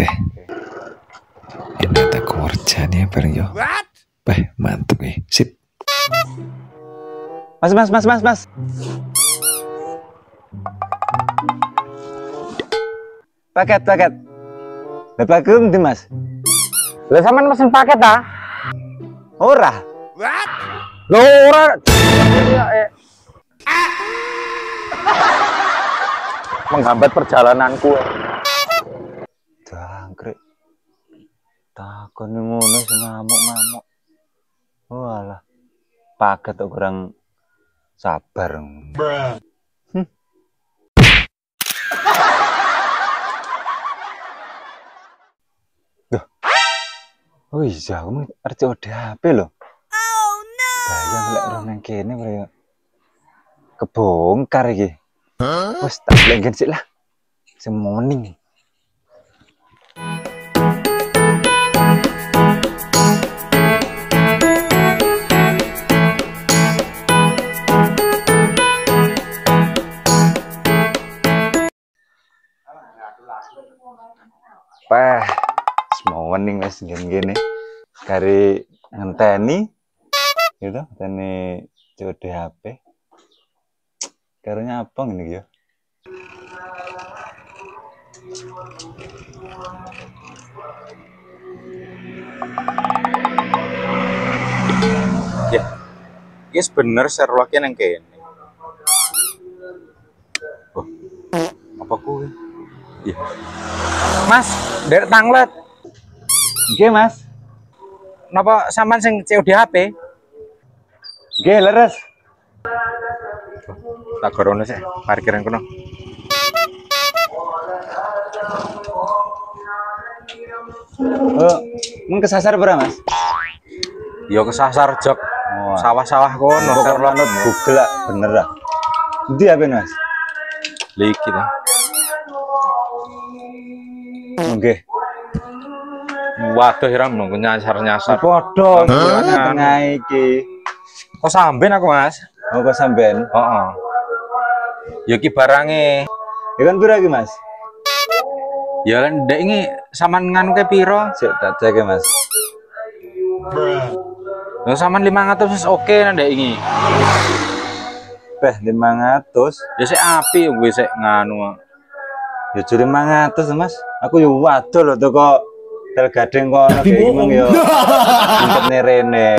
Oke. Ini ada kerjanya bareng yo. Mantep nih. Sip. Mas. Paket. Bapak kum di Mas. Lah sampean mesen paket ta? Ora. Lho ora. Menghambat perjalananku. Jangkrik. Takon ngono sing ngamuk-ngamuk. Walah. Paket kok kurang sabar. Oh iya, kamu arti ODHP loh. Oh no. Bayang lek ora nang kene bro. Kebongkar iki. Wes tak lenggen sik lah. Semoning. Pah, semoning wes gini. Kari ngenteni gitu, ngenteni COD HP. Karunya apa ngene ya? Ya. Yes bener Sherlock nang kene. Oh. Apa kuwi? Iya. Mas, derek tanglet. Nggih, Mas. Napa sampean sing COD HP? Nggih, leres. Tak gorono sik, parkiran kono. Oh, mung kesasar ora, Mas? Ya kesasar jok. Oh, Sawah-sawah kono. Pokok lanut Google lah, bener lah. Endi apa, Mas? Liki ta. Nggih. Waduh Hiram nunggu nyasar-nyasar. Padha tengah iki. Kok sampean aku, Mas? Oh, kok sampean? Heeh. Ya ki barange. Ya kan pira iki, Mas? Ya kan ndek iki sampean nganu ke piro? Sik tak cek ya, Mas. Lah sampean 500 wis oke nang ndek iki. Beh, 500. Ya sik apik wis sik nganu. Ya jure 500, Mas. Aku yo waduh lho toko Tel Gading kono kayak gimana yo. Intene rene.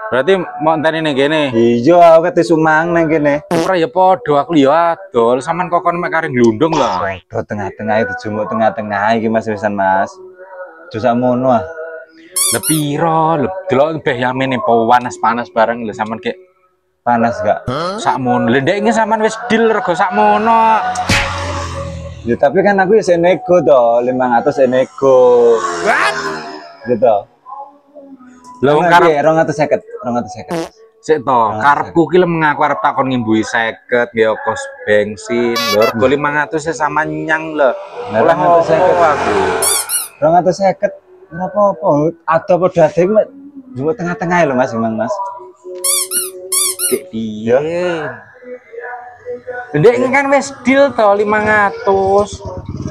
Berarti mau enteni ning kene. Iya, aku kate sumang nang kene. Ora ya padha aku ya adol, sampean kokon mek kare glundung lah. Padha tengah-tengah itu jumuk tengah-tengah iki Mas wisan Mas. Aja sakmono ah. Lah piro? Lho delok beh yamene panas bareng lho sampean kek Panas gak? sakmono. Lha ndek iki sampean wis deal rego sakmono. Ya tapi kan aku ya nego to, 500 nego. Gitu. Lah wong karep 250. sik to, karepku ki mengaku arep takon ngimbuhi 50 nggih ongkos bensin. Lho rego 500 sama nyang lho. Oleh 250 aku. 250 ora apa-apa. Ada padha ade jumuk tengah-tengah lho Mas, Imang Mas. Kek piye? Ndek iki kan wis deal to 500.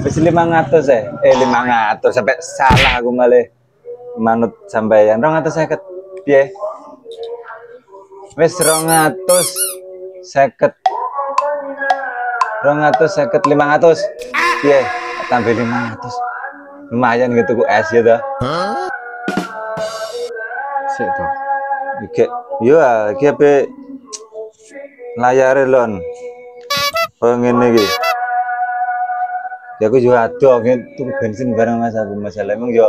Wis 500 ya? 500 sampai salah aku malah manut sampeyan 250 piye? Wis 250 500 piye? Tambah 500 lumayan gitu ku es ya toh. Sik to. Iki yo iki ape layare lon. Ngene iki. Ya aku juga adoh tuku bensin bareng Mas aku masalah emang yo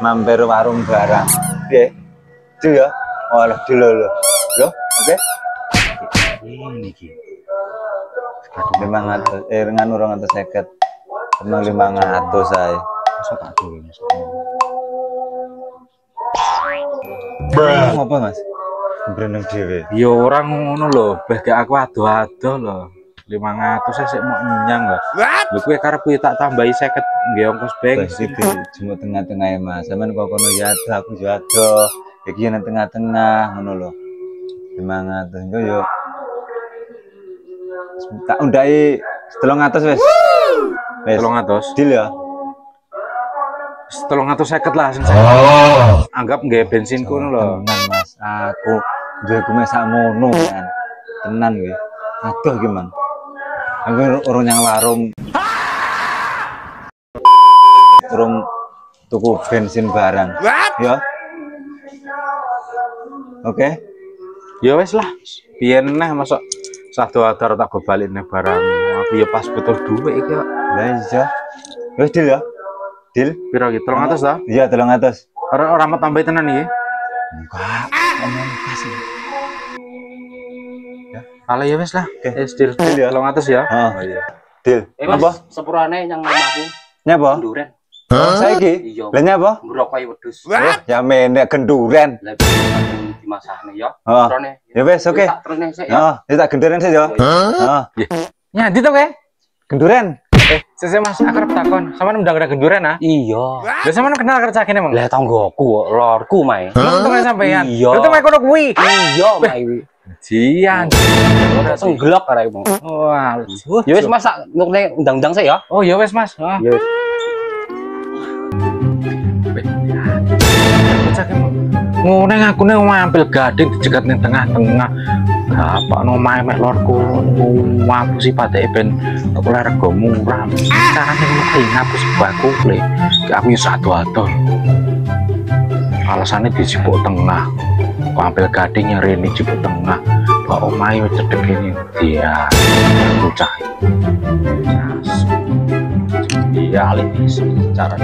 mampir warung barang. Piye? Itu ya. Walah dulu lho. Yo, oke. Ini iki. 500 nganu 250. Emang 500 ae. Masa tak dulu. Apa Mas? Branding dhewe. Ya ora ngono lho, beh gak aku adoh-adoh lho. 500 sik mau nyang lho. Lho kuwi karepku tak tambahi 50 nggih ongkos bensin. Iki jumuk tengah-tengah Mas. Sampeyan kok kono ya adoh aku yo adoh. Iki nang tengah-tengah ngono lho. 500 engko yo tak undai 300 wis. Wis. 300. Deal ya. 350 lah sing anggap nggih bensinku ngono lho. Tenan Mas, aku duwe kume sakmono kan. Tenan kuwi. Aduh iki man. Aku urung nyang warung. Urung tuku bensin barang. Ya. Oke. Ya wis lah. Biyen neh masuk satu adar tak go balikne barang. Aku ya pas butuh duit iki kok. Lah iya. Wis deal ya. Deal. Piro iki? 300 ta? Iya, 300. Ora mau tambahi tenan iki. Enggak. Omong kasih. Kalau ya wis lah. Oke. Wis deal. Deal ya. 300 ya. Heeh. Oh iya. Deal. Mas, sepurane yang omahku. Nyapa? Kenduren. Saiki? Iya. Lah nyapa? Ngrokoki wedhus. Ya menek genduren. Lah dimasakne ya. Heeh. Sepurane. Ya wis, oke. Tak terusne sik ya. Heeh, ya tak genduren sih ya. Heeh. Nyadi to kowe? Genduren. Sese Mas, aku arep takon. Sampeyan ndang ada genduren ah? Iya. Lah sampeyan kenal kerja kene Mang? Lah tanggoku, lorku mae. Untung sampeyan. Iya. Itu mae kono kuwi. Iya, mae. Jian. Ora sengglok arek mau. Wah. Ya wis Mas, tak nukne undang-undang sik ya. Oh ya wis Mas. Ah. Ya wis. Ngene aku nih mampil gading dicegat ning tengah-tengah. Apa no main mek lorku ngapusi pateke ben oleh rega murah. Carane ngono ngapus baku le. Aku yo satu-ado. Alasane dijipuk tengah. Mampil gading nyari ini jipuk tengah. Mbak omahe cedhek ini dia bocah. Iya, alih cara